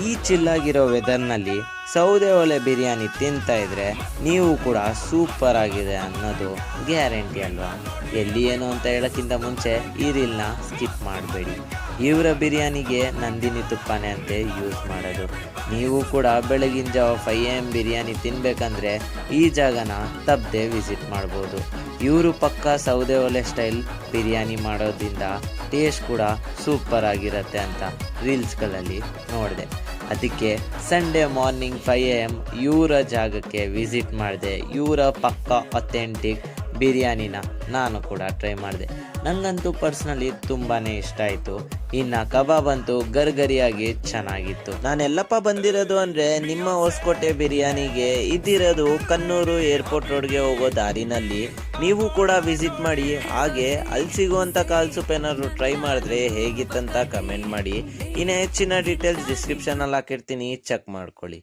ಈ ಚಿಲ್ಲಾಗಿರೋ ವೆದರ್ನಲ್ಲಿ ಸೌದೆ ಒಲೆ ಬಿರಿಯಾನಿ ತಿಂತಾ ಇದ್ರೆ ನೀವು ಕೂಡ ಸೂಪರ್ ಆಗಿದೆ ಅನ್ನೋದು ಗ್ಯಾರಂಟಿ ಅಲ್ವಾ. ಎಲ್ಲಿ ಏನು ಅಂತ ಹೇಳೋಕ್ಕಿಂತ ಮುಂಚೆ ಈ ರೀಲ್ನ ಸ್ಕಿಪ್ ಮಾಡಬೇಡಿ. ಇವರ ಬಿರಿಯಾನಿಗೆ ನಂದಿನಿ ತುಪ್ಪನೇ ಅಂತೆ ಯೂಸ್ ಮಾಡೋದು. ನೀವು ಕೂಡ ಬೆಳಗಿನ ಜಾವ 5 AM ಬಿರಿಯಾನಿ ತಿನ್ಬೇಕಂದ್ರೆ ಈ ಜಾಗನ ತಪ್ಪದೆ ವಿಸಿಟ್ ಮಾಡ್ಬೋದು. ಇವರು ಪಕ್ಕ ಸೌದೆ ಒಲೆ ಸ್ಟೈಲ್ ಬಿರಿಯಾನಿ ಮಾಡೋದ್ರಿಂದ ಟೇಸ್ಟ್ ಕೂಡ ಸೂಪರ್ ಆಗಿರುತ್ತೆ ಅಂತ ರೀಲ್ಸ್ಗಳಲ್ಲಿ ನೋಡಿದೆ. ಅದಕ್ಕೆ ಸಂಡೇ ಮಾರ್ನಿಂಗ್ 5 AM ಇವರ ಜಾಗಕ್ಕೆ ವಿಸಿಟ್ ಮಾಡಿದೆ. ಇವರ ಪಕ್ಕ ಅಥೆಂಟಿಕ್ ಬಿರಿಯಾನಿನ ನಾನು ಕೂಡ ಟ್ರೈ ಮಾಡಿದೆ. ನನಗಂತೂ ಪರ್ಸ್ನಲಿ ತುಂಬಾ ಇಷ್ಟ ಆಯಿತು. ಇನ್ನು ಕಬಾಬ್ ಅಂತೂ ಗರ್ಗರಿಯಾಗಿ ಚೆನ್ನಾಗಿತ್ತು. ನಾನೆಲ್ಲಪ್ಪ ಬಂದಿರೋದು ಅಂದರೆ ನಿಮ್ಮ ಹೊಸಕೋಟೆ ಬಿರಿಯಾನಿಗೆ. ಇದ್ದಿರೋದು ಕಣ್ಣೂರು ಏರ್ಪೋರ್ಟ್ ರೋಡ್ಗೆ ಹೋಗೋ ದಾರಿನಲ್ಲಿ. ನೀವು ಕೂಡ ವಿಸಿಟ್ ಮಾಡಿ. ಹಾಗೆ ಅಲ್ಲಿ ಸಿಗುವಂಥ ಕಾಲ್ ಸೂಪ್ ಏನಾದ್ರು ಟ್ರೈ ಮಾಡಿದ್ರೆ ಹೇಗಿತ್ತಂತ ಕಮೆಂಟ್ ಮಾಡಿ. ಇನ್ನು ಹೆಚ್ಚಿನ ಡೀಟೇಲ್ಸ್ ಡಿಸ್ಕ್ರಿಪ್ಷನಲ್ಲಿ ಹಾಕಿರ್ತೀನಿ, ಚೆಕ್ ಮಾಡ್ಕೊಳ್ಳಿ.